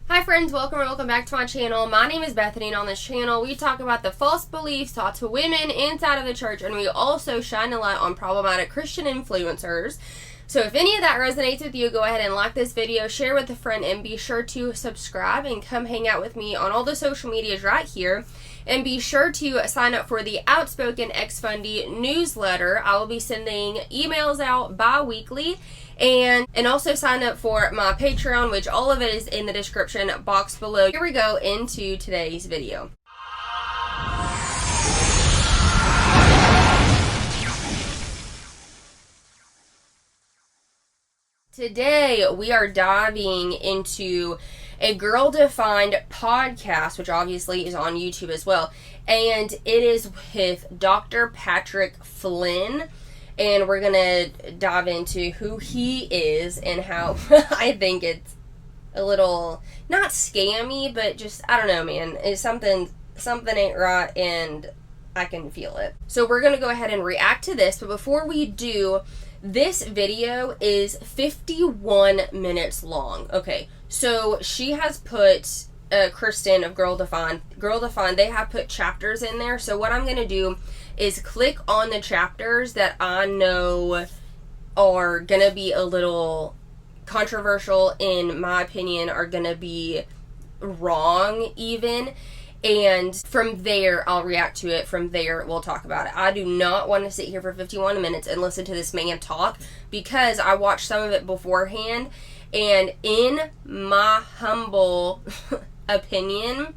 Hi friends, welcome back to my channel. My name is Bethany, and on this channel we talk about the false beliefs taught to women inside of the church, and we also shine a light on problematic Christian influencers. So if any of that resonates with you, go ahead and like this video, share with a friend, and be sure to subscribe and come hang out with me on all the social medias right here. And be sure to sign up for the Outspoken Exfundie newsletter. I will be sending emails out bi-weekly. And also sign up for my Patreon, which all of it is in the description box below. Here we go into today's video. Today we are diving into a girl-defined podcast, which obviously is on YouTube as well. And it is with Dr. Patrick Flynn. And we're going to dive into who he is and how I think it's a little, not scammy, but just, I don't know, man. It's something ain't right and I can feel it. So we're going to go ahead and react to this. But before we do, this video is 51 minutes long. Okay, so she has put, Kristen of Girl Defined, they have put chapters in there. So what I'm going to do is click on the chapters that I know are going to be a little controversial, in my opinion, are going to be wrong even. And from there, I'll react to it. From there, we'll talk about it. I do not want to sit here for 51 minutes and listen to this man talk, because I watched some of it beforehand. And in my humble opinion,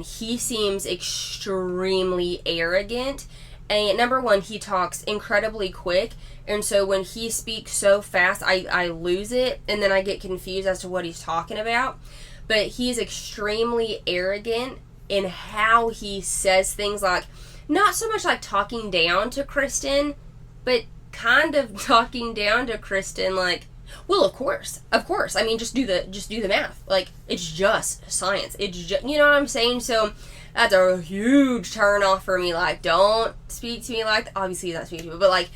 he seems extremely arrogant. And number one, he talks incredibly quick. And so when he speaks so fast, I lose it. And then I get confused as to what he's talking about. But he's extremely arrogant in how he says things, like, not so much like talking down to Kristen, but kind of talking down to Kristen like, well, of course. I mean, just do the math. Like, it's just science. It's just, you know what I'm saying? So that's a huge turn off for me. Like, don't speak to me like that. Obviously, he's not speaking to me, but like,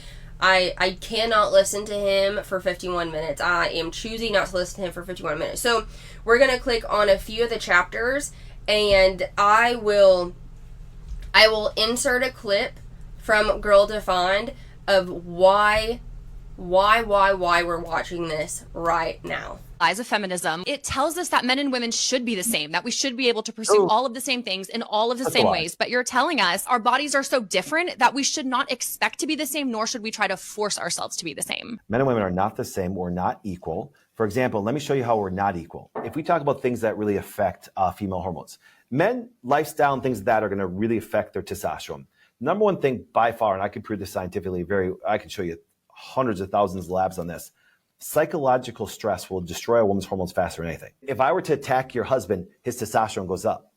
I cannot listen to him for 51 minutes. I am choosing not to listen to him for 51 minutes. So we're going to click on a few of the chapters, and I will insert a clip from Girl Defined of why we're watching this right now. Lies of feminism. It tells us that men and women should be the same, that we should be able to pursue all of the same things in all of the same ways. But you're telling us our bodies are so different that we should not expect to be the same, nor should we try to force ourselves to be the same. Men and women are not the same. We're not equal. For example, let me show you how we're not equal. If we talk about things that really affect female hormones, men, lifestyle, and things like that are going to really affect their testosterone. Number one thing by far, and I can prove this scientifically, I can show you hundreds of thousands of labs on this. Psychological stress will destroy a woman's hormones faster than anything. If I were to attack your husband, his testosterone goes up.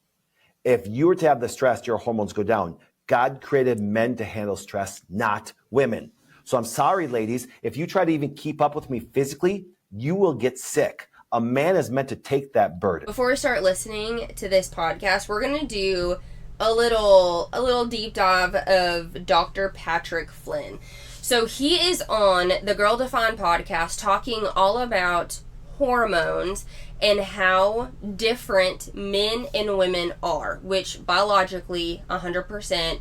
If you were to have the stress, your hormones go down. God created men to handle stress, not women. So I'm sorry, ladies, if you try to even keep up with me physically, you will get sick. A man is meant to take that burden. Before we start listening to this podcast, we're going to do a little deep dive of Dr. Patrick Flynn. So he is on the Girl Defined podcast talking all about hormones and how different men and women are, which biologically, 100%,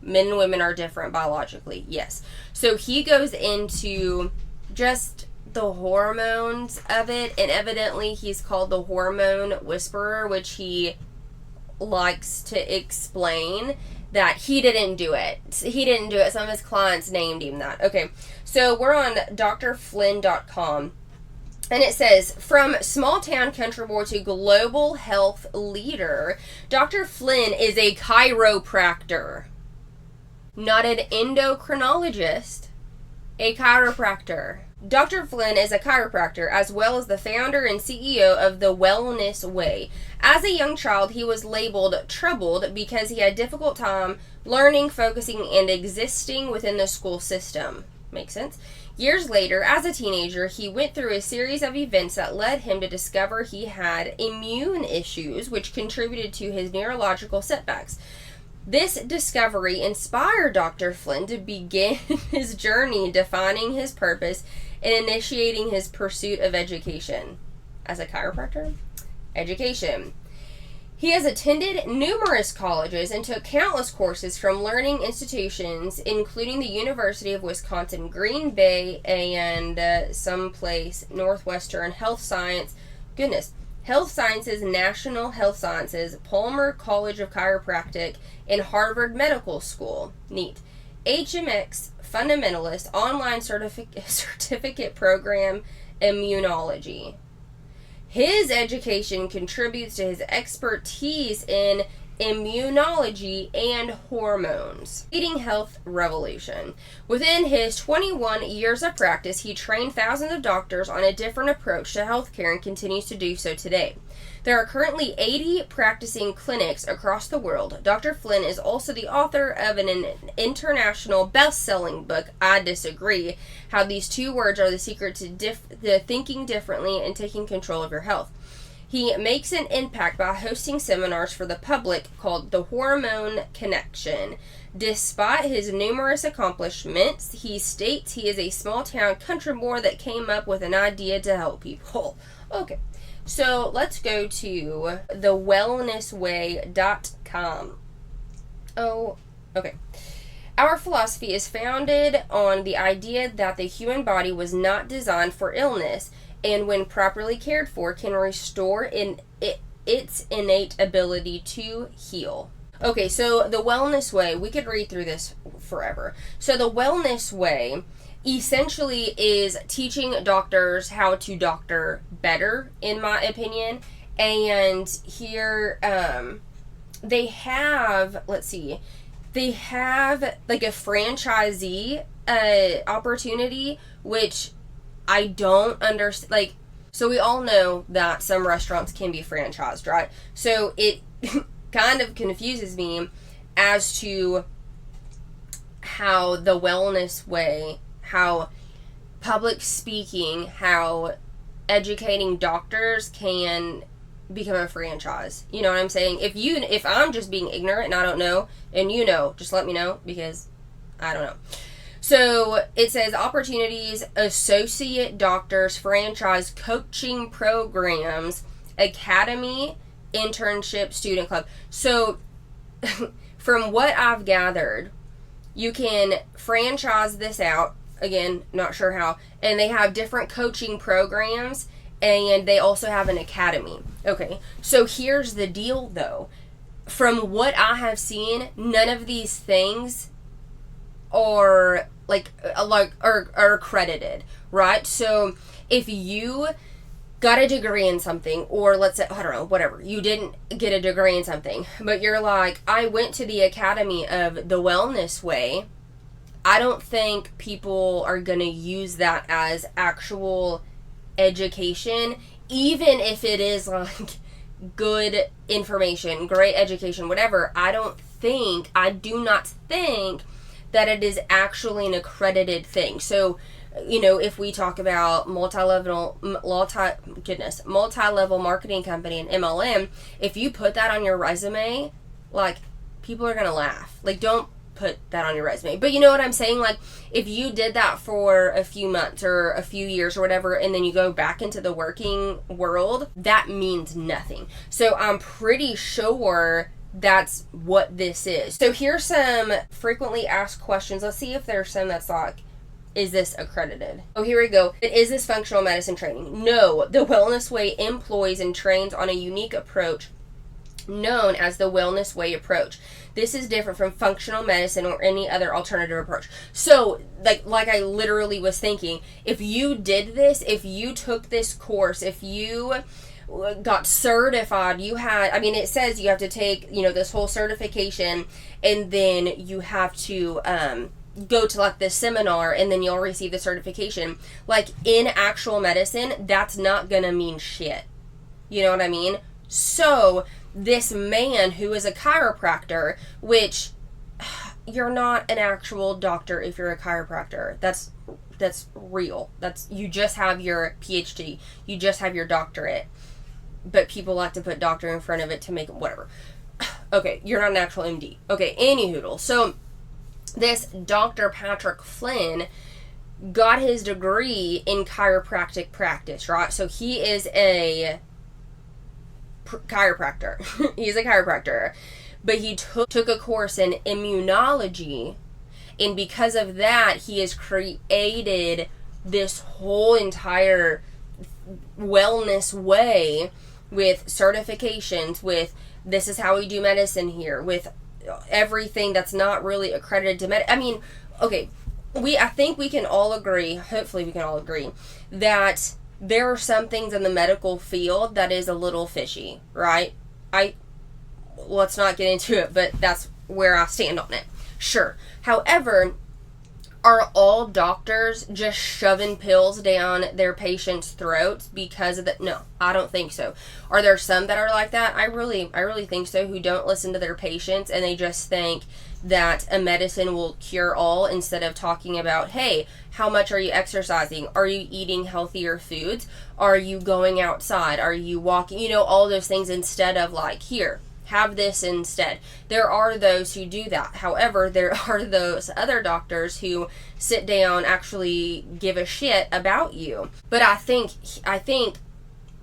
men and women are different biologically, yes. So he goes into just the hormones of it, and evidently he's called the hormone whisperer, which he likes to explain that he didn't do it. Some of his clients named him that. Okay, so we're on drflynn.com, and it says, from small town country boy to global health leader, Dr. Flynn is a chiropractor, not an endocrinologist, a chiropractor. Dr. Flynn is a chiropractor, as well as the founder and CEO of The Wellness Way. As a young child, he was labeled troubled because he had a difficult time learning, focusing, and existing within the school system. Makes sense? Years later, as a teenager, he went through a series of events that led him to discover he had immune issues, which contributed to his neurological setbacks. This discovery inspired Dr. Flynn to begin his journey defining his purpose and initiating his pursuit of education. as a chiropractor? Education. He has attended numerous colleges and took countless courses from learning institutions, including the University of Wisconsin, Green Bay, and someplace Northwestern Health Sciences, National Health Sciences, Palmer College of Chiropractic, and Harvard Medical School. Neat. HMX Fundamentalist Online Certificate Program, Immunology. His education contributes to his expertise in immunology and hormones. Leading health revolution. Within his 21 years of practice, he trained thousands of doctors on a different approach to healthcare and continues to do so today. There are currently 80 practicing clinics across the world. Dr. Flynn is also the author of an international best-selling book, I Disagree, How These Two Words Are the Secret to Thinking Differently and Taking Control of Your Health. He makes an impact by hosting seminars for the public called The Hormone Connection. Despite his numerous accomplishments, he states he is a small-town country boy that came up with an idea to help people. Okay. So let's go to thewellnessway.com. Oh, okay. Our philosophy is founded on the idea that the human body was not designed for illness, and when properly cared for, can restore its innate ability to heal. Okay, so the Wellness Way, we could read through this forever. So the Wellness Way essentially is teaching doctors how to doctor better, in my opinion. And here they have, they have like a franchisee opportunity, which I don't understand. Like, so we all know that some restaurants can be franchised, right? So it kind of confuses me as to how the Wellness Way, how public speaking, how educating doctors can become a franchise. You know what I'm saying? If I'm just being ignorant and I don't know, and you know, just let me know, because I don't know. So it says opportunities, associate doctors, franchise coaching programs, academy, internship, student club. So from what I've gathered, you can franchise this out. Again, not sure how. And they have different coaching programs, and they also have an academy. Okay, so here's the deal, though. From what I have seen, none of these things are are accredited, right? So if you got a degree in something, or let's say, I don't know, whatever, you didn't get a degree in something, but you're like, I went to the academy of the Wellness Way, I don't think people are going to use that as actual education, even if it is like good information, great education, whatever. I do not think that it is actually an accredited thing. So, you know, if we talk about multi-level marketing company and MLM, if you put that on your resume, like, people are going to laugh. Like, don't put that on your resume. But you know what I'm saying? Like, if you did that for a few months or a few years or whatever, and then you go back into the working world, that means nothing. So I'm pretty sure that's what this is. So here's some frequently asked questions. Let's see if there's some that's like, is this accredited? Oh, here we go. Is this functional medicine training? No. The Wellness Way employs and trains on a unique approach known as the Wellness Way approach. This is different from functional medicine or any other alternative approach. So, like I literally was thinking, if you did this, if you took this course, if you got certified, it says you have to take, this whole certification, and then you have to go to like this seminar, and then you'll receive the certification. Like, in actual medicine, that's not gonna mean shit. You know what I mean? So this man who is a chiropractor, which you're not an actual doctor if you're a chiropractor. That's real. You just have your PhD. You just have your doctorate. But people like to put doctor in front of it to make it whatever. Okay, you're not an actual MD. Okay, anyhoodle. So this Dr. Patrick Flynn got his degree in chiropractic practice, right? So he is a chiropractor. He's a chiropractor. But he took a course in immunology, and because of that, he has created this whole entire wellness way with certifications, with this is how we do medicine here, with everything that's not really accredited to I mean, okay, I think we can all agree, hopefully we can all agree, that there are some things in the medical field that is a little fishy, right? Let's not get into it, but that's where I stand on it. Sure. However, are all doctors just shoving pills down their patients' throats because of that? No, I don't think so. Are there some that are like that? I really think so, who don't listen to their patients and they just think that a medicine will cure all instead of talking about, hey, how much are you exercising? Are you eating healthier foods? Are you going outside? Are you walking? All those things, instead of like, here, have this instead. There are those who do that. However, there are those other doctors who sit down, actually give a shit about you. But I think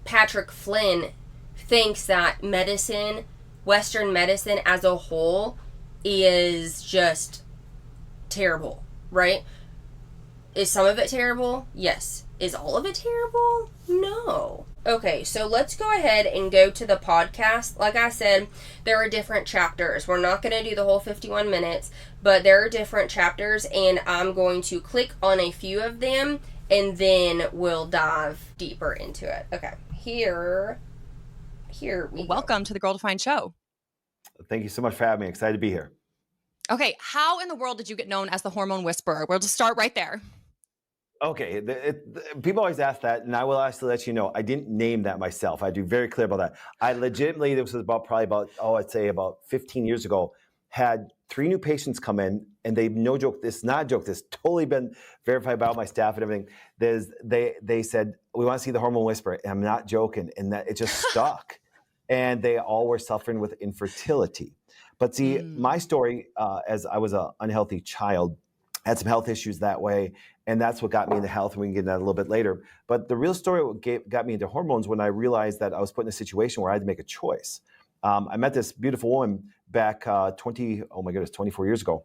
Patrick Flynn thinks that medicine, Western medicine as a whole, is just terrible, right? Is some of it terrible? Yes. Is all of it terrible? No. Okay, so let's go ahead and go to the podcast. Like I said, there are different chapters. We're not going to do the whole 51 minutes, but there are different chapters, and I'm going to click on a few of them, and then we'll dive deeper into it. Okay, here we Welcome to the Girl Defined Show. Thank you so much for having me. Excited to be here. Okay, how in the world did you get known as the hormone whisperer? We'll just start right there. Okay, people always ask that, and I will actually let you know, I didn't name that myself. I'd be very clear about that. I legitimately, this was I'd say about 15 years ago, had 3 new patients come in, and they, no joke, this is not a joke, this totally been verified by all my staff and everything. They said, we want to see the hormone whisperer, and I'm not joking, and that it just stuck. And they all were suffering with infertility. But see, my story, as I was an unhealthy child, had some health issues that way, and that's what got me into health, and we can get into that a little bit later. But the real story got me into hormones when I realized that I was put in a situation where I had to make a choice. I met this beautiful woman back 24 years ago.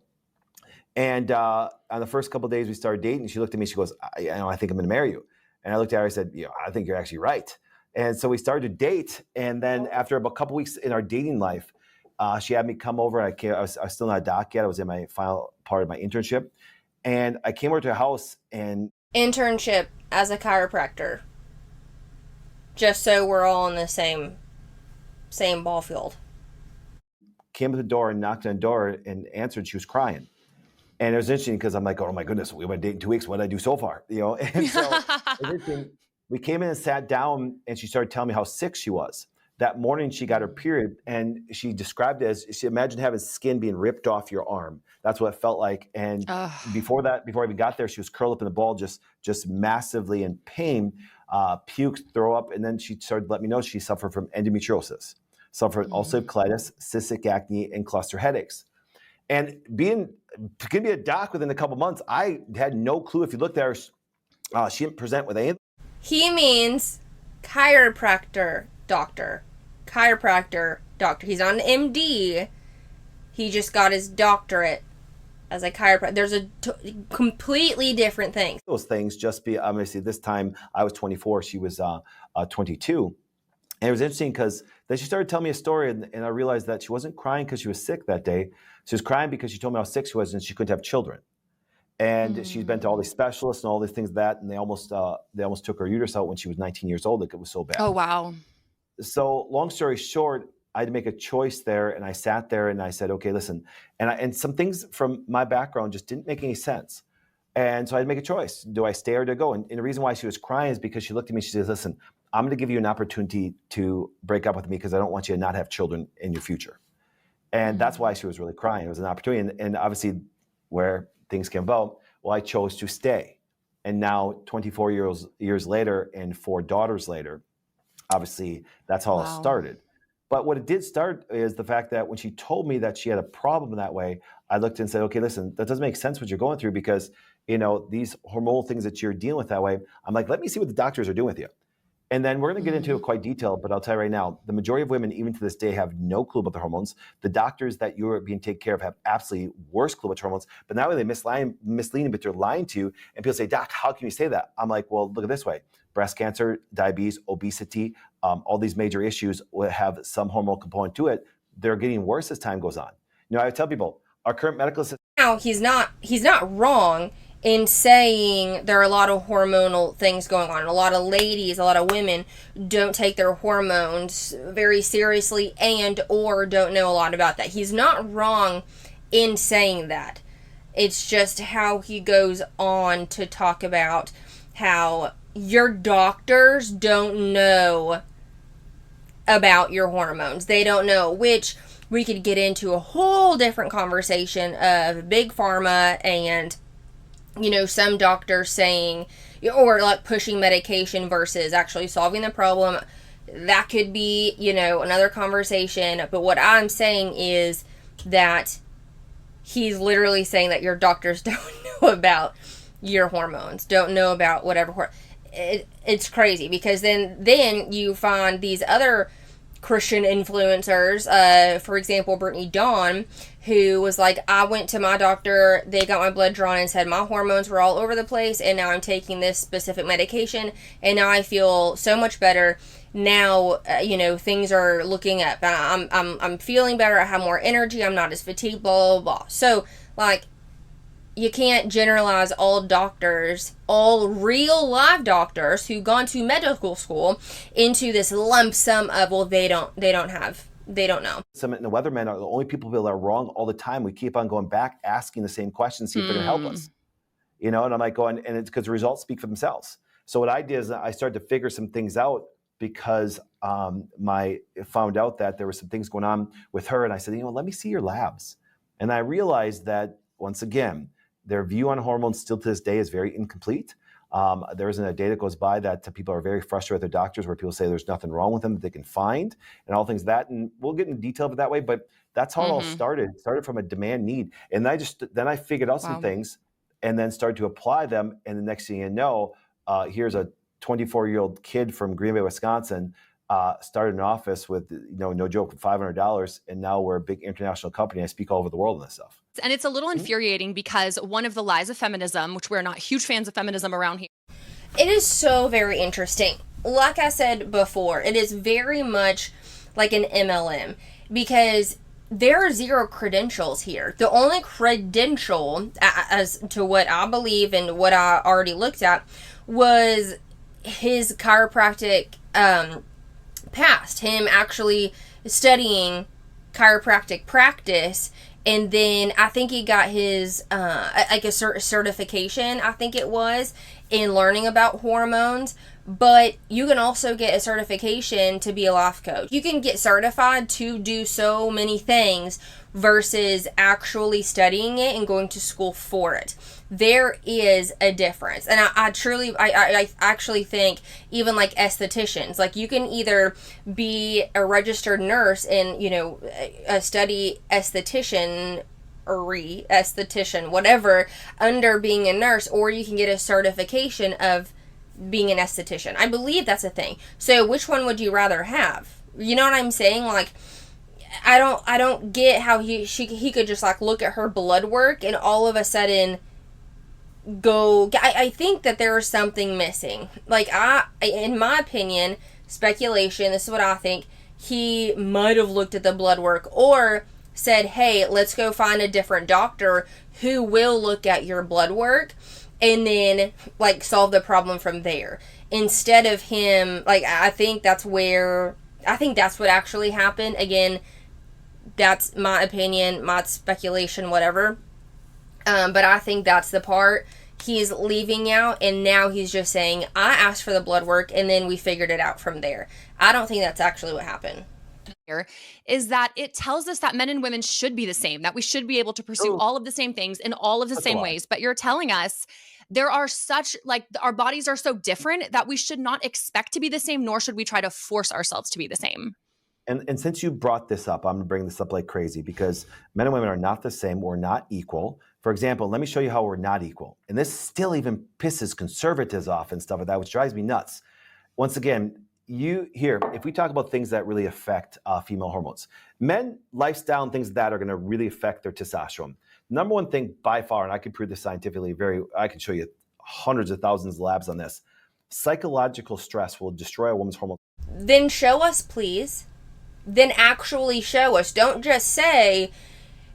And on the first couple of days we started dating, she looked at me, she goes, I think I'm gonna marry you. And I looked at her, I said, I think you're actually right. And so we started to date, and then after about a couple weeks in our dating life, she had me come over. I was still not a doc yet. I was in my final part of my internship. And I came over to her house and... Internship as a chiropractor. Just so we're all in the same ball field. Came to the door and knocked on the door and answered. She was crying. And it was interesting because I'm like, oh my goodness, we've been dating 2 weeks. What did I do so far? And so we came in and sat down, and she started telling me how sick she was. That morning she got her period, and she described it as, she imagined having skin being ripped off your arm. That's what it felt like. And before I even got there, she was curled up in a ball, just massively in pain, puked, throw up. And then she started to let me know she suffered from endometriosis, suffered ulcerative colitis, cystic acne, and cluster headaches. And going to be a doc within a couple months, I had no clue. If you looked at her, she didn't present with anything. He means chiropractor. Doctor. Chiropractor, doctor. He's on an MD. He just got his doctorate as a chiropractor. There's a completely different thing. Those things obviously this time I was 24, she was 22. And it was interesting because then she started telling me a story, and I realized that she wasn't crying because she was sick that day. She was crying because she told me how sick she was and she couldn't have children. And she's been to all these specialists and all these things and they almost took her uterus out when she was 19 years old. Like, it was so bad. Oh, wow. So long story short, I had to make a choice there, and I sat there and I said, okay, listen. And some things from my background just didn't make any sense. And so I had to make a choice. Do I stay or do I go? And the reason why she was crying is because she looked at me and she says, listen, I'm going to give you an opportunity to break up with me because I don't want you to not have children in your future. And that's why she was really crying. It was an opportunity. And obviously where things came about, well, I chose to stay. And now 24 years later and 4 daughters later, obviously that's how it started. But what it did start is the fact that when she told me that she had a problem that way, I looked and said, okay, listen, that doesn't make sense what you're going through, because these hormonal things that you're dealing with that way. I'm like, let me see what the doctors are doing with you. And then we're going to get into it quite detailed, but I'll tell you right now, the majority of women, even to this day, have no clue about their hormones. The doctors that you're being taken care of have absolutely worse clue about your hormones, but not only they misleading, but they're lying to you. And people say, Doc, how can you say that? I'm like, well, look at it this way. Breast cancer, diabetes, obesity, all these major issues will have some hormonal component to it. They're getting worse as time goes on. I tell people, our current medical system. Now, he's not wrong in saying there are a lot of hormonal things going on. A lot of ladies, a lot of women don't take their hormones very seriously and or don't know a lot about that. He's not wrong in saying that. It's just how he goes on to talk about how your doctors don't know about your hormones. They don't know, which we could get into a whole different conversation of big pharma and some doctors saying, or like pushing medication versus actually solving the problem. That could be, another conversation. But what I'm saying is that he's literally saying that your doctors don't know about your hormones, don't know about whatever. It's crazy because then you find these other Christian influencers, for example, Brittany Dawn, who was like, I went to my doctor, they got my blood drawn and said my hormones were all over the place, and now I'm taking this specific medication, and now I feel so much better. Now, things are looking up. I'm feeling better. I have more energy. I'm not as fatigued. Blah blah blah. So, you can't generalize all doctors, all real live doctors who've gone to medical school into this lump sum of, well, they don't know. Some and the weathermen are the only people that are wrong all the time. We keep on going back, asking the same questions, see if they're going to help us. And I'm like going, and it's because the results speak for themselves. So what I did is I started to figure some things out because found out that there were some things going on with her. And I said, let me see your labs. And I realized that, once again, their view on hormones still to this day is very incomplete. There isn't a day that goes by that people are very frustrated with their doctors where people say there's nothing wrong with them that they can find and all things that. And we'll get into detail of it that way, but that's how it all started. It started from a demand need. And then I figured out some things and then started to apply them. And the next thing you know, here's a 24-year-old kid from Green Bay, Wisconsin, started an office with, no joke, $500. And now we're a big international company. I speak all over the world on this stuff. And it's a little infuriating because one of the lies of feminism, which we're not huge fans of feminism around here. It is so very interesting. Like I said before, it is very much like an MLM because there are zero credentials here. The only credential, as to what I believe and what I already looked at, was his chiropractic past, him actually studying chiropractic practice. And then I think he got his, certification, I think it was, in learning about hormones. But you can also get a certification to be a life coach. You can get certified to do so many things versus actually studying it and going to school for it. There is a difference. And I actually think even like estheticians, like you can either be a registered nurse and, study esthetician, whatever, under being a nurse, or you can get a certification of being an esthetician. I believe that's a thing. So which one would you rather have? You know what I'm saying? Like, I don't get how he could just like look at her blood work and all of a sudden go. I think that there is something missing. Like, in my opinion, speculation, this is what I think, he might have looked at the blood work or said, hey, let's go find a different doctor who will look at your blood work and then like solve the problem from there. Instead of him, like, I think that's what actually happened. Again, that's my opinion, my speculation, whatever. But I think that's the part he's leaving out, and now he's just saying, I asked for the blood work, and then we figured it out from there. I don't think that's actually what happened. Here is that it tells us that men and women should be the same, that we should be able to pursue all of the same things in all of the same ways. But you're telling us there are our bodies are so different that we should not expect to be the same, nor should we try to force ourselves to be the same. And since you brought this up, I'm going to bring this up like crazy because men and women are not the same or not equal. For example, let me show you how we're not equal. And this still even pisses conservatives off and stuff like that, which drives me nuts. Once again, if we talk about things that really affect female hormones, men, lifestyle, and things that are going to really affect their testosterone. Number one thing by far, and I can prove this scientifically, I can show you hundreds of thousands of labs on this. Psychological stress will destroy a woman's hormones. Then show us, please. Then actually show us. Don't just say,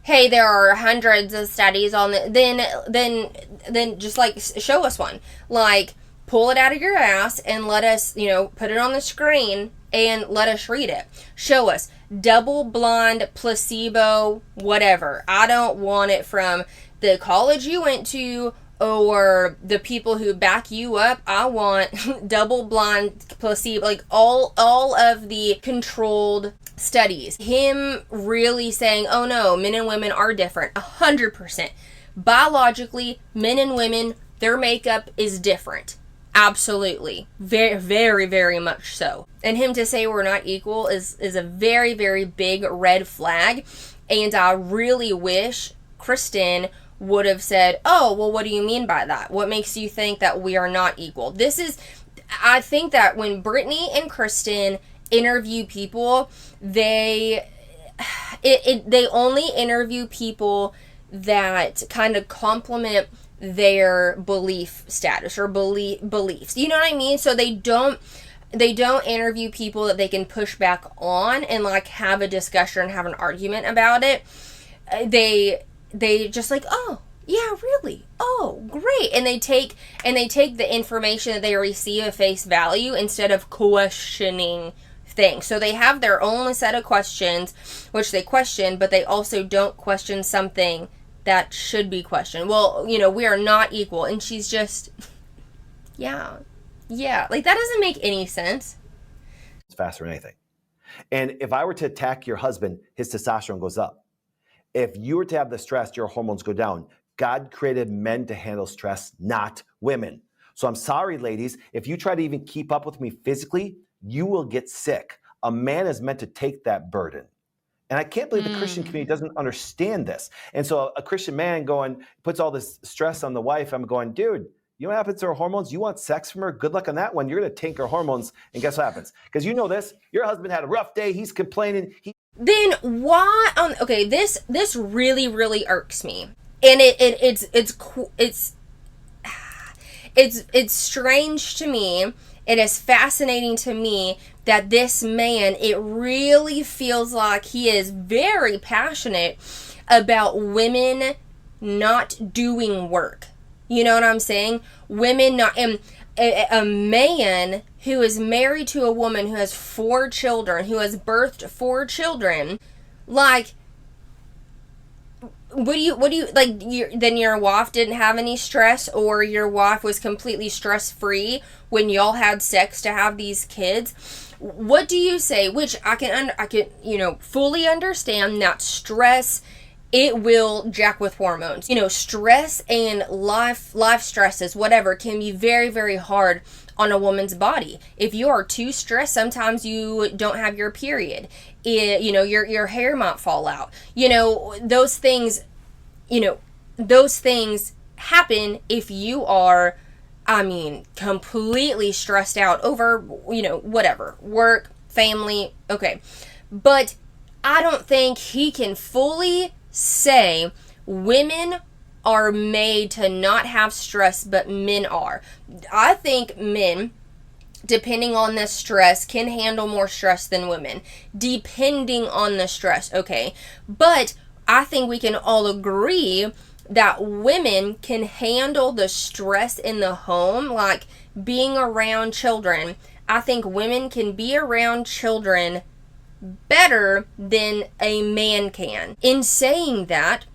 hey, there are hundreds of studies on it. Then just like show us one. Like, pull it out of your ass and let us, put it on the screen and let us read it. Show us double blind, placebo, whatever. I don't want it from the college you went to or the people who back you up. I want double blind, placebo, like all of the controlled studies. Him really saying, oh no, men and women are different. 100%. Biologically, men and women, their makeup is different. Absolutely. Very, very, very much so. And him to say we're not equal is a very, very big red flag. And I really wish Kristen would have said, oh, well, what do you mean by that? What makes you think that we are not equal? I think that when Brittany and Kristen interview people, they only interview people that kind of complement their belief status or beliefs. You know what I mean? So they don't interview people that they can push back on and like have a discussion and have an argument about it. They just like, oh, yeah, really? Oh, great. And they take the information that they receive at face value instead of questioning things. So they have their own set of questions, which they question, but they also don't question something that should be questioned. Well, we are not equal. And she's just, yeah. Like, that doesn't make any sense. It's faster than anything. And if I were to attack your husband, his testosterone goes up. If you were to have the stress, your hormones go down. God created men to handle stress, not women. So I'm sorry, ladies, if you try to even keep up with me physically, you will get sick. A man is meant to take that burden. And I can't believe the Christian community doesn't understand this. And so a Christian man puts all this stress on the wife. I'm going, dude, you know what happens to her hormones? You want sex from her? Good luck on that one. You're going to tank her hormones. And guess what happens? Because you know this, your husband had a rough day. He's complaining. Then why okay, this really, really irks me. And it's strange to me. It is fascinating to me that this man, it really feels like he is very passionate about women not doing work. You know what I'm saying? Women not, and a man who is married to a woman who has 4 children, who has birthed 4 children, like, what do you like? Then your wife didn't have any stress, or your wife was completely stress free when y'all had sex to have these kids. What do you say? Which I can fully understand that stress, it will jack with hormones. Stress and life stresses, whatever, can be very, very hard on a woman's body. If you are too stressed, sometimes you don't have your period. Your hair might fall out. Those things happen if you are, completely stressed out over, whatever, work, family, okay. But I don't think he can fully say women are made to not have stress, but men are. I think men, depending on the stress, can handle more stress than women, depending on the stress, okay? But I think we can all agree that women can handle the stress in the home, like being around children. I think women can be around children better than a man can. In saying that,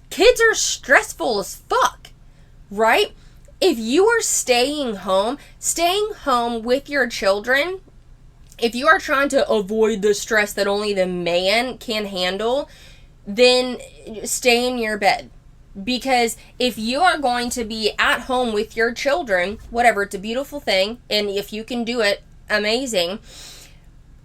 kids are stressful as fuck, right? If you are staying home with your children, if you are trying to avoid the stress that only the man can handle, then stay in your bed. Because if you are going to be at home with your children, whatever, it's a beautiful thing, and if you can do it, amazing.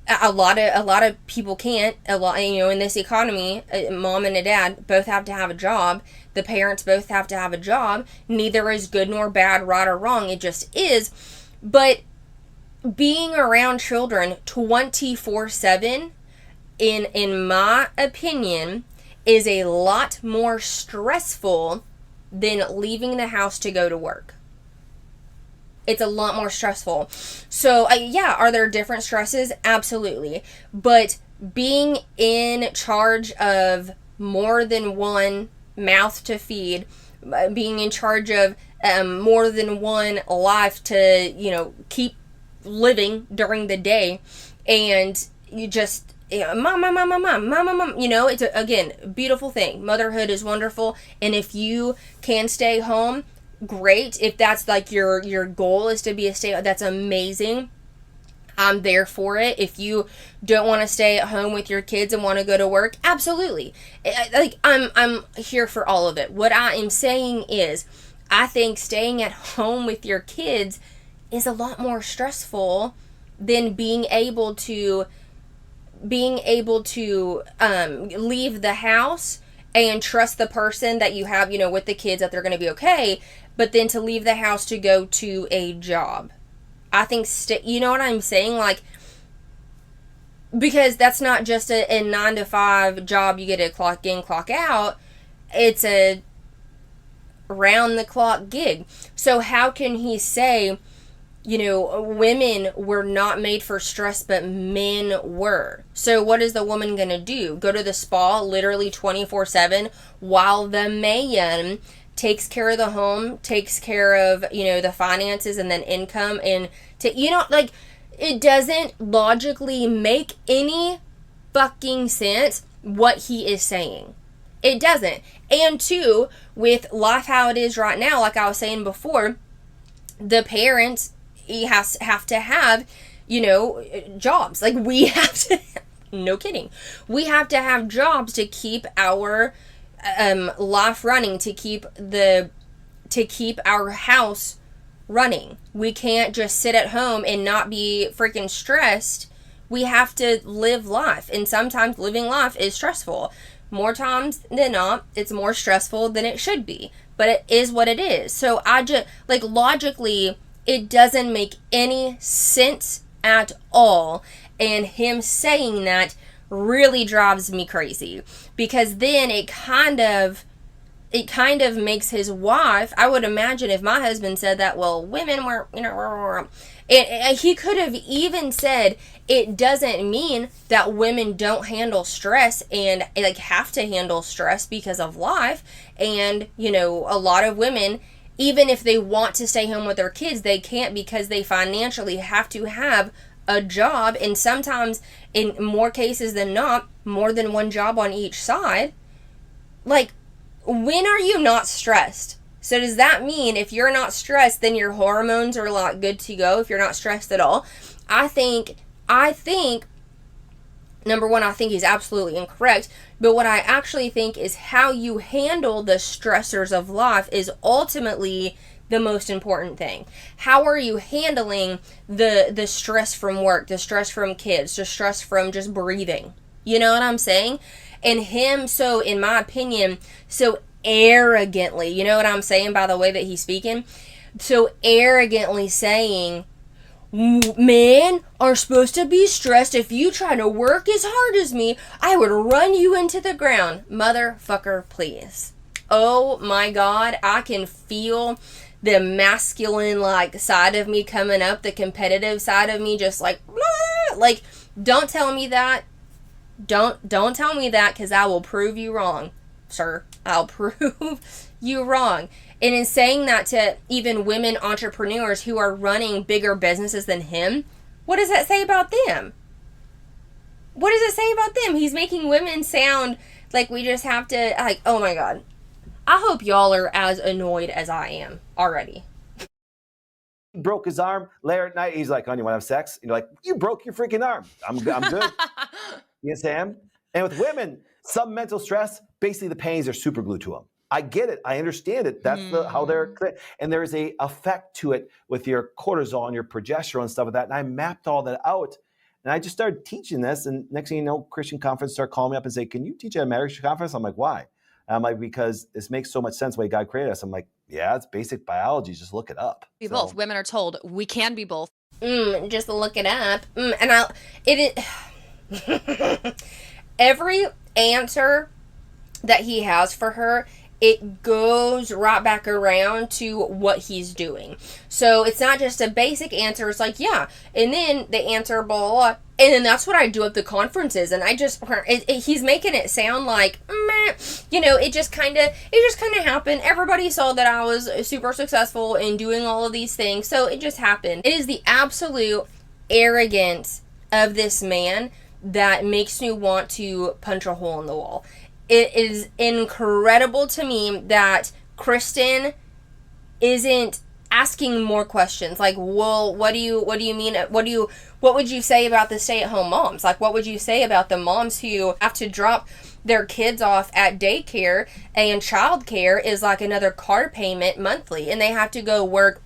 A lot of people can't. A lot, in this economy, a mom and a dad both have to have a job. The parents both have to have a job. Neither is good nor bad, right or wrong. It just is. But being around children 24/7, in my opinion, is a lot more stressful than leaving the house to go to work. It's a lot more stressful. So, yeah, are there different stresses? Absolutely. But being in charge of more than one mouth to feed, being in charge of more than one life to, keep living during the day, and you just, mom, it's again, beautiful thing. Motherhood is wonderful. And if you can stay home, great. If that's like your goal is to be a stay, that's amazing. I'm there for it. If you don't want to stay at home with your kids and want to go to work, absolutely. I'm here for all of it. What I am saying is, I think staying at home with your kids is a lot more stressful than being able to leave the house and trust the person that you have, with the kids, that they're going to be okay, but then to leave the house to go to a job. I think, you know what I'm saying? Like, because that's not just a 9-to-5 job you get to clock in, clock out. It's a round-the-clock gig. So how can he say, women were not made for stress, but men were? So what is the woman going to do? Go to the spa literally 24/7 while the man takes care of the home, takes care of, the finances and then income, and it doesn't logically make any fucking sense what he is saying. It doesn't. And two, with life how it is right now, like I was saying before, the parents have to have, jobs. Like, we have to, no kidding, we have to have jobs to keep our life running, to keep our house running. We can't just sit at home and not be freaking stressed. We have to live life, and sometimes living life is stressful. More times than not, it's more stressful than it should be, but it is what it is. So I just, logically, it doesn't make any sense at all, and him saying that really drives me crazy, because then it kind of makes his wife, I would imagine if my husband said that, well, women were, and he could have even said, it doesn't mean that women don't handle stress and have to handle stress because of life. And, a lot of women, even if they want to stay home with their kids, they can't, because they financially have to have a job, and sometimes, in more cases than not, more than one job on each side. When are you not stressed? So does that mean if you're not stressed, then your hormones are good to go if you're not stressed at all? I think, number one, I think he's absolutely incorrect. But what I actually think is how you handle the stressors of life is ultimately the most important thing. How are you handling the stress from work, the stress from kids, the stress from just breathing? You know what I'm saying? And him, so in my opinion, so arrogantly, you know what I'm saying by the way that he's speaking? So arrogantly saying, men are supposed to be stressed. If you try to work as hard as me, I would run you into the ground. Motherfucker, please. Oh my God, I can feel the masculine side of me coming up, the competitive side of me, just don't tell me that. Don't tell me that, because I will prove you wrong, sir. I'll prove you wrong. And in saying that to even women entrepreneurs who are running bigger businesses than him, what does that say about them? What does it say about them? He's making women sound like we just have to, oh my God. I hope y'all are as annoyed as I am already. He broke his arm later at night. He's like, "On, you want to have sex?" And you're like, "You broke your freaking arm." I'm good. Yes, Sam. And with women, some mental stress, basically the panties are super glued to them. I get it. I understand it. That's how they're, and there is a effect to it with your cortisol and your progesterone and stuff like that. And I mapped all that out. And I just started teaching this. And next thing you know, Christian conference start calling me up and say, can you teach at a marriage conference? I'm like, why? And I'm like, because this makes so much sense the way God created us. I'm like, yeah, it's basic biology. Just look it up. Be both. Women are told we can be both. Just look it up. Every answer that he has for her, it goes right back around to what he's doing. So it's not just a basic answer. It's like, yeah, and then the answer, blah, blah, blah. And then that's what I do at the conferences. And he's making it sound like, meh, it just kind of happened. Everybody saw that I was super successful in doing all of these things. So it just happened. It is the absolute arrogance of this man that makes me want to punch a hole in the wall. It is incredible to me that Kristen isn't asking more questions. Like, well, what do you mean? What would you say about the stay-at-home moms? Like, what would you say about the moms who have to drop their kids off at daycare, and childcare is like another car payment monthly, and they have to go work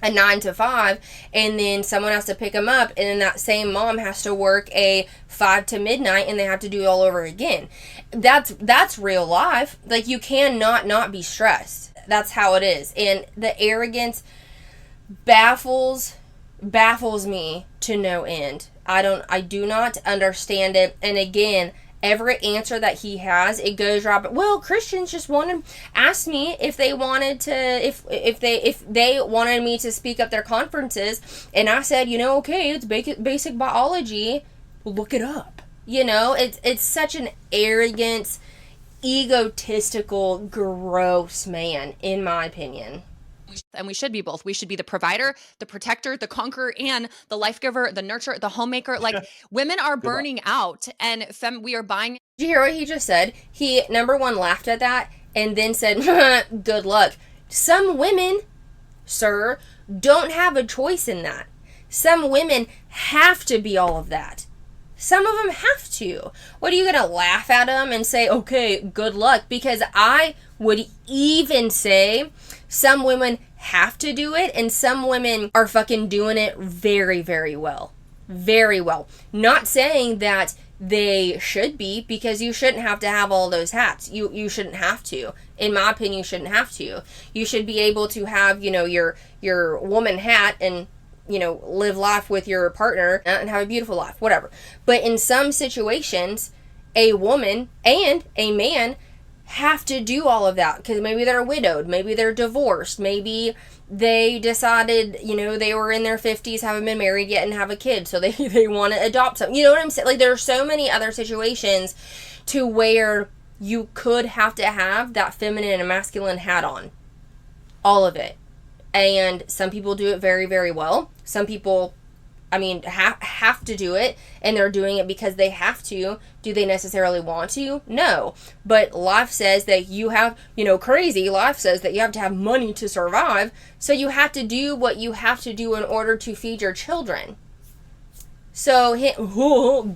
a 9 to 5, and then someone has to pick them up, and then that same mom has to work a 5 to midnight, and they have to do it all over again. That's real life. Like, you cannot not be stressed. That's how it is. And the arrogance baffles me to no end. I do not understand it. And again, every answer that he has, it goes right. Well, Christians just asked me if they wanted to, if they wanted me to speak up their conferences, and I said, okay, it's basic biology. Look it up. It's such an arrogant, egotistical, gross man, in my opinion. And we should be both. We should be the provider, the protector, the conqueror, and the life giver, the nurturer, the homemaker. Like, women are burning out, and we are buying. Did you hear what he just said? He, number one, laughed at that and then said, good luck. Some women, sir, don't have a choice in that. Some women have to be all of that. Some of them have to. What, are you going to laugh at them and say, okay, good luck? Because I would even say some women have to do it, and some women are fucking doing it very, very well. Very well. Not saying that they should be, because you shouldn't have to have all those hats. You shouldn't have to. In my opinion, you shouldn't have to. You should be able to have, your woman hat and live life with your partner and have a beautiful life, whatever. But in some situations, a woman and a man have to do all of that, because maybe they're widowed, maybe they're divorced, maybe they decided, they were in their 50s, haven't been married yet, and have a kid, so they want to adopt something. You know what I'm saying? Like, there are so many other situations to where you could have to have that feminine and masculine hat on. All of it. And some people do it very, very well. Some people, have to do it, and they're doing it because they have to. Do they necessarily want to? No. But life says that you have, crazy life says that you have to have money to survive, so you have to do what you have to do in order to feed your children. So,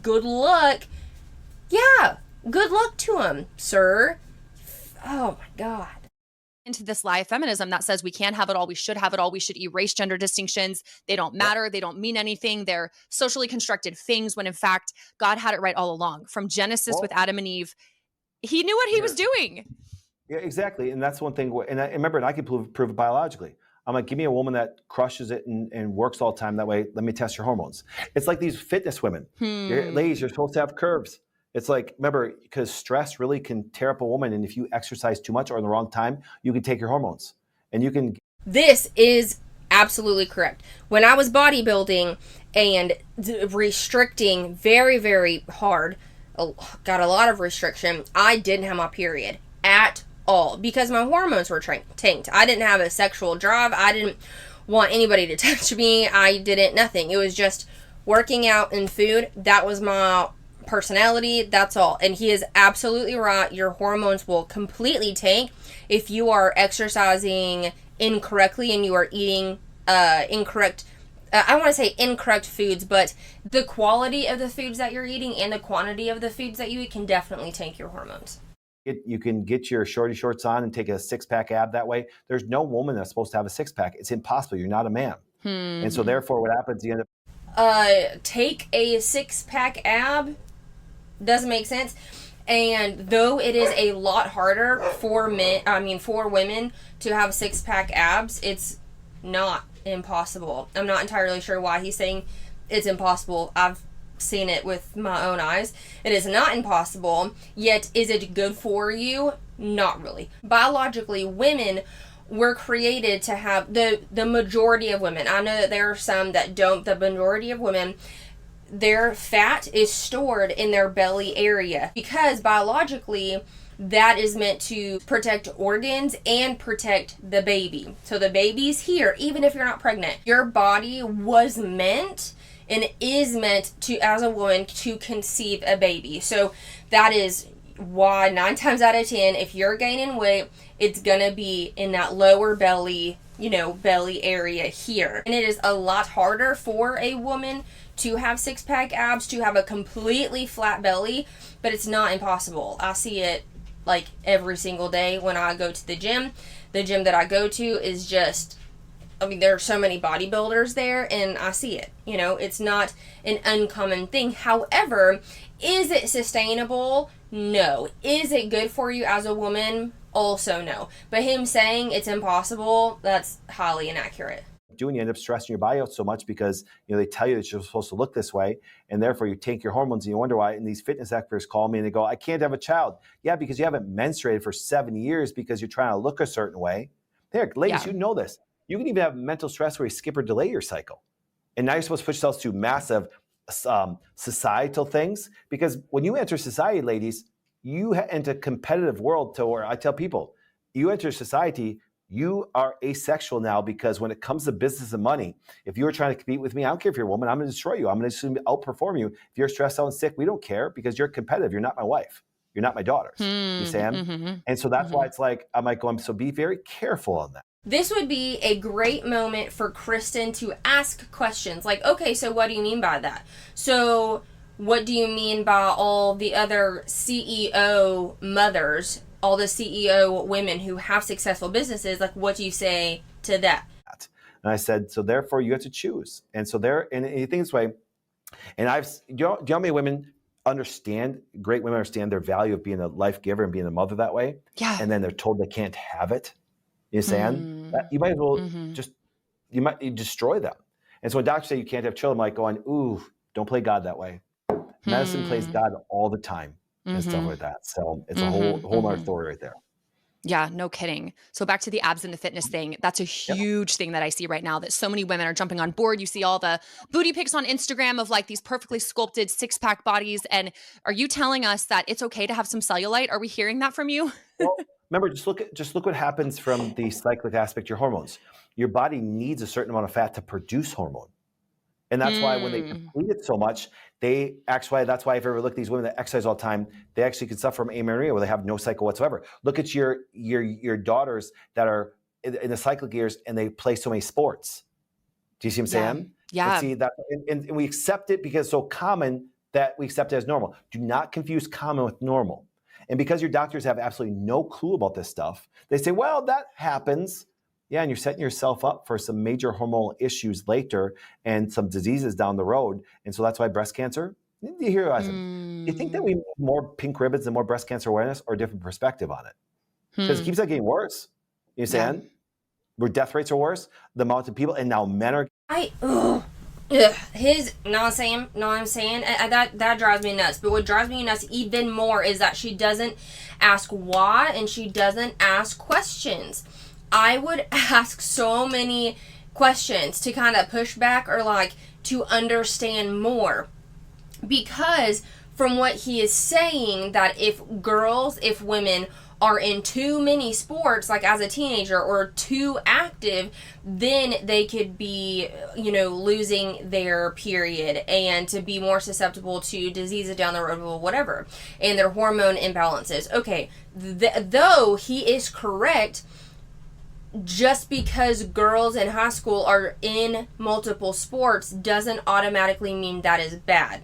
good luck. Yeah, good luck to him, sir. Oh my God. Into this lie of feminism that says we can't have it all, we should have it all, we should erase gender distinctions, they don't matter, they don't mean anything, they're socially constructed things, when in fact God had it right all along. From Genesis with Adam and Eve, he knew what he was doing. Yeah, exactly. And that's one thing. And I remember, I can prove it biologically. I'm like, give me a woman that crushes it and works all the time. That way, let me test your hormones. It's like these fitness women. Ladies, you're supposed to have curves. It's like, remember, because stress really can tear up a woman. And if you exercise too much or in the wrong time, you can take your hormones. And you can. This is absolutely correct. When I was bodybuilding and restricting very, very hard, got a lot of restriction, I didn't have my period at all because my hormones were tanked. I didn't have a sexual drive. I didn't want anybody to touch me. I didn't, nothing. It was just working out and food. That was my personality, that's all. And he is absolutely right. Your hormones will completely tank if you are exercising incorrectly and you are eating incorrect, I want to say incorrect foods, but the quality of the foods that you're eating and the quantity of the foods that you eat can definitely tank your hormones. You can get your shorty shorts on and take a six-pack ab that way. There's no woman that's supposed to have a six-pack. It's impossible. You're not a man. And so therefore what happens, you end up take a 6-pack ab. Doesn't make sense. And though it is a lot harder for women to have 6-pack abs, it's not impossible. I'm not entirely sure why he's saying it's impossible. I've seen it with my own eyes. It is not impossible, yet is it good for you? Not really. Biologically, women were created to have the majority of women. I know that there are some that don't. The majority of women, their fat is stored in their belly area because biologically that is meant to protect organs and protect the baby. So the baby's here, even if you're not pregnant. Your body was meant and is meant to, as a woman, to conceive a baby. So that is why 9 times out of 10, if you're gaining weight, it's gonna be in that lower belly, belly area here. And it is a lot harder for a woman to have 6-pack abs, to have a completely flat belly, but it's not impossible. I see it like every single day when I go to the gym. The gym that I go to is just, there are so many bodybuilders there, and I see it. It's not an uncommon thing. However, is it sustainable? No. Is it good for you as a woman? Also no. But him saying it's impossible, that's highly inaccurate. Doing, you end up stressing your body out so much because they tell you that you're supposed to look this way, and therefore you take your hormones and you wonder why. And these fitness experts call me and they go, I can't have a child. Yeah, because you haven't menstruated for 7 years because you're trying to look a certain way. There, ladies, you know this. You can even have mental stress where you skip or delay your cycle. And now you're supposed to push yourselves to massive societal things, because when you enter society, ladies, you enter a competitive world to where I tell people, you enter society, you are asexual now, because when it comes to business and money, if you were trying to compete with me, I don't care if you're a woman, I'm going to destroy you. I'm going to outperform you. If you're stressed out and sick, we don't care because you're competitive. You're not my wife. You're not my daughters. You see? And so that's why it's like, I'm like going, so be very careful on that. This would be a great moment for Kristen to ask questions like, okay, so what do you mean by that? So what do you mean by all the other CEO mothers, all the CEO women who have successful businesses? Like, what do you say to that? And I said, so therefore you have to choose. And so and you think this way, and do you know how many women great women understand their value of being a life giver and being a mother that way? Yeah. And then they're told they can't have it. You saying that you might as well you destroy them. And so when doctors say you can't have children, I'm like going, ooh, don't play God that way. Medicine plays God all the time and stuff like that. So it's a whole other story right there. Yeah, no kidding. So back to the abs and the fitness thing. That's a huge thing that I see right now, that so many women are jumping on board. You see all the booty pics on Instagram of like these perfectly sculpted 6-pack bodies. And are you telling us that it's okay to have some cellulite? Are we hearing that from you? Well, remember, just look what happens from the cyclic aspect, your hormones. Your body needs a certain amount of fat to produce hormone. And that's why when they deplete it so much, that's why if you ever look at these women that exercise all the time, they actually can suffer from amenorrhea where they have no cycle whatsoever. Look at your daughters that are in the cyclic years and they play so many sports. Do you see what I'm saying? Yeah. And see that, and we accept it because it's so common that we accept it as normal. Do not confuse common with normal. And because your doctors have absolutely no clue about this stuff, they say, well, that happens. Yeah, and you're setting yourself up for some major hormonal issues later and some diseases down the road. And so that's why breast cancer, you hear us. Do you think that we need more pink ribbons and more breast cancer awareness, or a different perspective on it? Because it keeps on getting worse. You understand? Where death rates are worse, the amount of people, and now men are. That drives me nuts. But what drives me nuts even more is that she doesn't ask why, and she doesn't ask questions. I would ask so many questions to kind of push back or like to understand more. Because from what he is saying, that if women are in too many sports, like as a teenager, or too active, then they could be, losing their period and to be more susceptible to diseases down the road or whatever, and their hormone imbalances. Okay, though he is correct, just because girls in high school are in multiple sports doesn't automatically mean that is bad,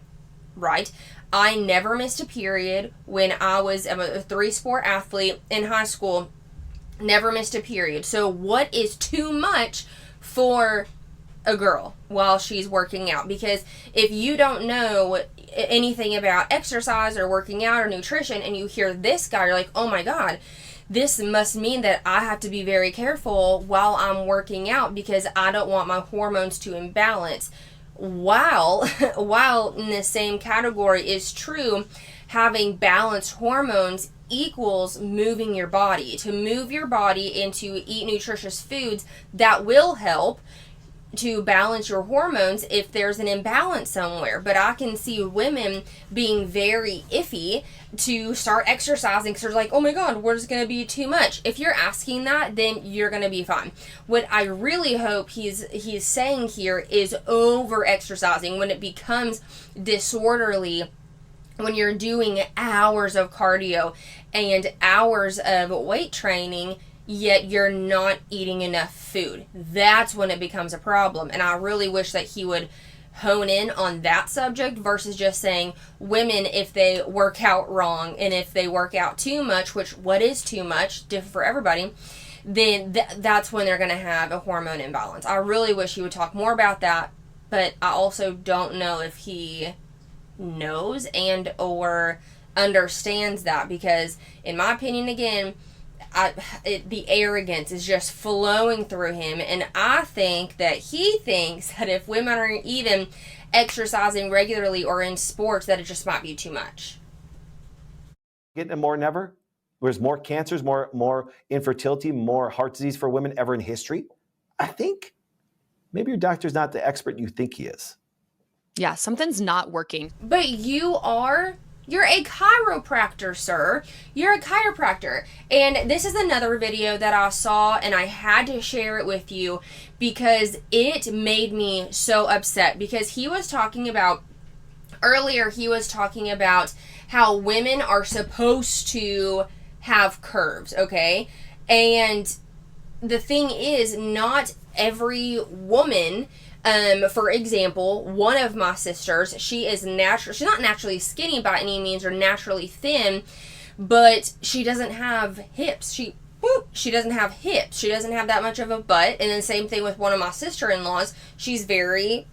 right? I never missed a period when I'm a 3-sport athlete in high school. Never missed a period. So what is too much for a girl while she's working out, because if you don't know anything about exercise or working out or nutrition and you hear this guy, you're like, oh my God, this must mean that I have to be very careful while I'm working out because I don't want my hormones to imbalance. While in the same category is true, having balanced hormones equals moving your body. To move your body and to eat nutritious foods that will help to balance your hormones if there's an imbalance somewhere. But I can see women being very iffy to start exercising because they're like, oh my God, where's going to be too much? If you're asking that, then you're going to be fine. What I really hope he's saying here is over exercising, when it becomes disorderly, when you're doing hours of cardio and hours of weight training, yet you're not eating enough food. That's when it becomes a problem. And I really wish that he would hone in on that subject versus just saying women, if they work out wrong and if they work out too much, which what is too much, different for everybody, then that's when they're going to have a hormone imbalance. I really wish he would talk more about that, but I also don't know if he knows and or understands that, because in my opinion, again, the arrogance is just flowing through him, and I think that he thinks that if women are even exercising regularly or in sports, that it just might be too much. Getting it more than ever? There's more cancers, more infertility, more heart disease for women ever in history? I think maybe your doctor's not the expert you think he is. Yeah, something's not working. But you're a chiropractor, sir. You're a chiropractor. And this is another video that I saw, and I had to share it with you because it made me so upset. Because he was talking about how women are supposed to have curves, okay? And the thing is, not every woman... for example, one of my sisters, she's not naturally skinny by any means or naturally thin, but she doesn't have hips. She doesn't have hips. She doesn't have that much of a butt. And then same thing with one of my sister-in-laws. She's very,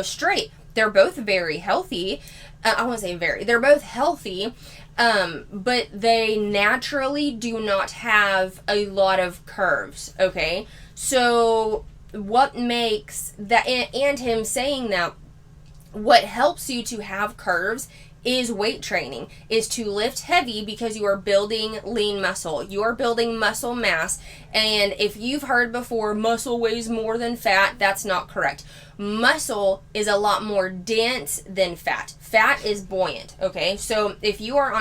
straight. They're both very healthy. They're both healthy, but they naturally do not have a lot of curves, okay? So what makes that, and him saying that what helps you to have curves is weight training, is to lift heavy because you are building lean muscle. You are building muscle mass. And if you've heard before, muscle weighs more than fat, that's not correct. Muscle is a lot more dense than fat. Fat is buoyant, okay? So if you are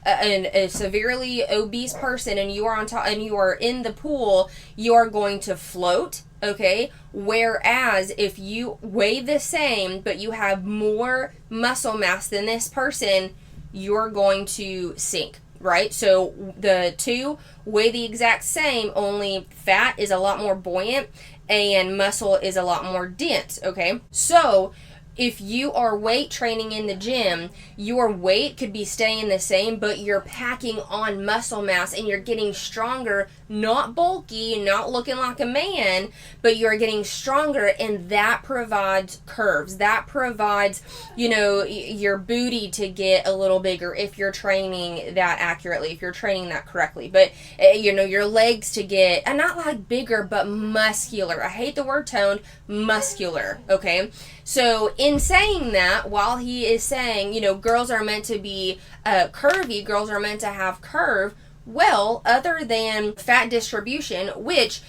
a severely obese person and you are on top and you are in the pool, you are going to float, okay? Whereas if you weigh the same but you have more muscle mass than this person, you're going to sink, right? So the two weigh the exact same, only fat is a lot more buoyant and muscle is a lot more dense, okay? So if you are weight training in the gym, your weight could be staying the same, but you're packing on muscle mass and you're getting stronger, not bulky, not looking like a man, but you're getting stronger, and that provides curves. That provides, your booty to get a little bigger if you're training that accurately, if you're training that correctly. But, your legs to get, and not like bigger, but muscular. I hate the word toned, muscular, okay? So in saying that, while he is saying, girls are meant to be curvy, girls are meant to have curve, well, other than fat distribution, which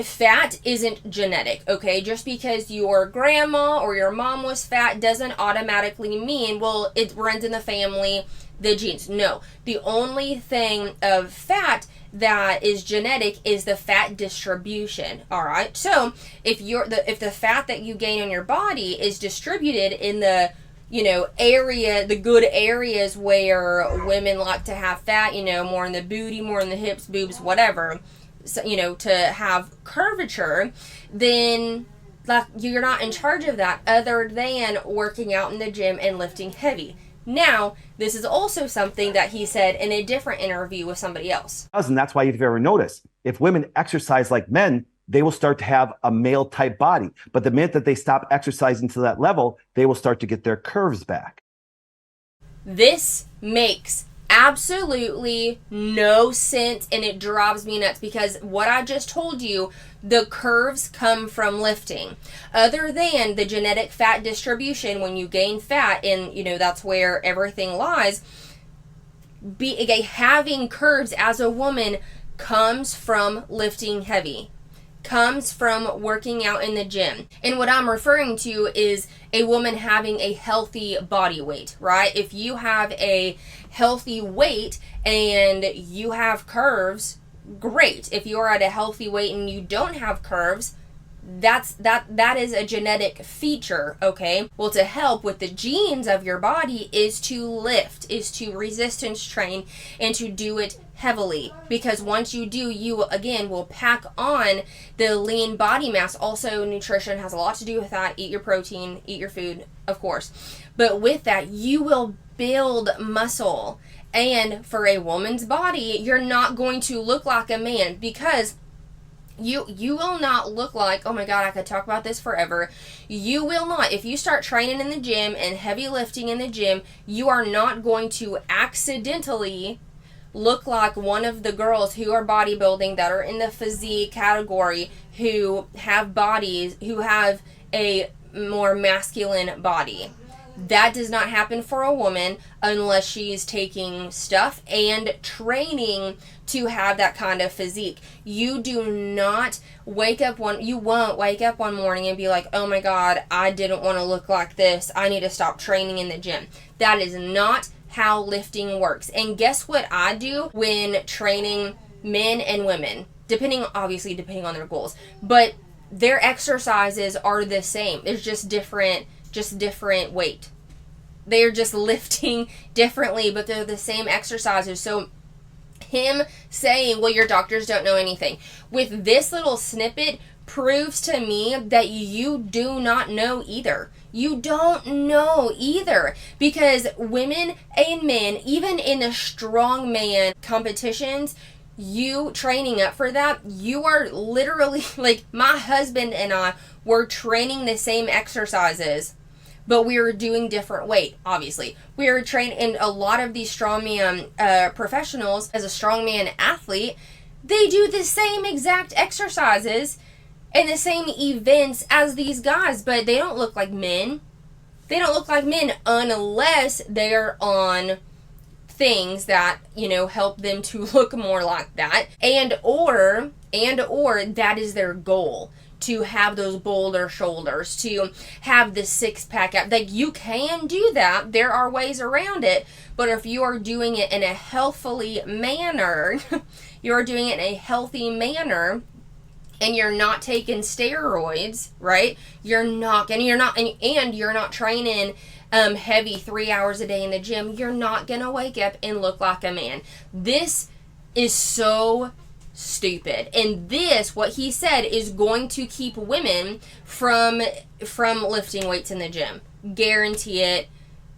fat isn't genetic, okay? Just because your grandma or your mom was fat doesn't automatically mean, well, it runs in the family, the genes. No, the only thing of fat that is genetic is the fat distribution. All right. So if the fat that you gain on your body is distributed in the the good areas where women like to have fat, more in the booty, more in the hips, boobs, whatever, so, to have curvature, then like you're not in charge of that other than working out in the gym and lifting heavy. Now, this is also something that he said in a different interview with somebody else. And that's why, if you've ever noticed, if women exercise like men, they will start to have a male type body. But the minute that they stop exercising to that level, they will start to get their curves back. This makes absolutely no sense, and it drives me nuts, because what I just told you, the curves come from lifting. Other than the genetic fat distribution, when you gain fat, and that's where everything lies, having curves as a woman comes from lifting heavy, comes from working out in the gym. And what I'm referring to is a woman having a healthy body weight, right? If you have a healthy weight and you have curves, great. If you're at a healthy weight and you don't have curves, that is a genetic feature, okay? Well, to help with the genes of your body is to lift, is to resistance train, and to do it heavily, because once you do, you again will pack on the lean body mass. Also, nutrition has a lot to do with that. Eat your protein, eat your food, of course, but with that you will build muscle. And for a woman's body, you're not going to look like a man, because you will not look like, oh my god, I could talk about this forever. You will not. If you start training in the gym and heavy lifting in the gym, you are not going to accidentally look like one of the girls who are bodybuilding, that are in the physique category, who have bodies, who have a more masculine body. That does not happen for a woman unless she's taking stuff and training to have that kind of physique. You do not you won't wake up one morning and be like, oh my god, I didn't want to look like this, I need to stop training in the gym. That is not how lifting works. And guess what I do when training men and women, depending on their goals, but their exercises are the same. It's just different weight. They're just lifting differently, but they're the same exercises. So him saying, well, your doctors don't know anything, with this little snippet proves to me that you do not know either. You don't know either, because women and men, even in the strongman competitions, you training up for that, you are literally, like, my husband and I were training the same exercises, but we were doing different weight, obviously. We were trained, in a lot of these strongman professionals, as a strongman athlete, they do the same exact exercises and the same events as these guys, but they don't look like men. They don't look like men unless they're on things that, help them to look more like that, and or that is their goal, to have those bolder shoulders, to have the six-pack out. Like, you can do that. There are ways around it. But if you are doing it in a healthy manner, and you're not taking steroids, right? You're not training heavy 3 hours a day in the gym. You're not gonna wake up and look like a man. This is so stupid, and this, what he said, is going to keep women from lifting weights in the gym. Guarantee it.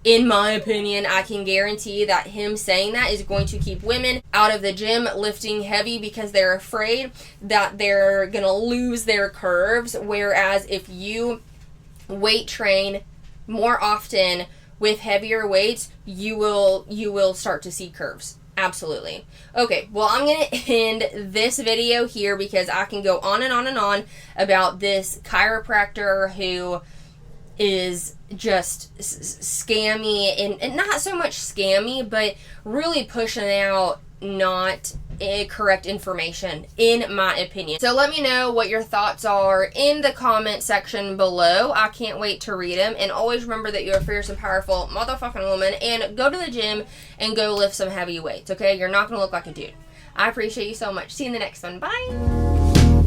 In my opinion, I can guarantee that him saying that is going to keep women out of the gym lifting heavy, because they're afraid that they're gonna lose their curves. Whereas if you weight train more often with heavier weights, you will start to see curves. Absolutely. Okay, well, I'm going to end this video here, because I can go on and on and on about this chiropractor who is just scammy, and not so much scammy, but really pushing out not correct information, in my opinion. So let me know what your thoughts are in the comment section below. I can't wait to read them. And always remember that you're a fierce and powerful motherfucking woman, and go to the gym and go lift some heavy weights, okay? You're not gonna look like a dude. I appreciate you so much. See you in the next one. Bye.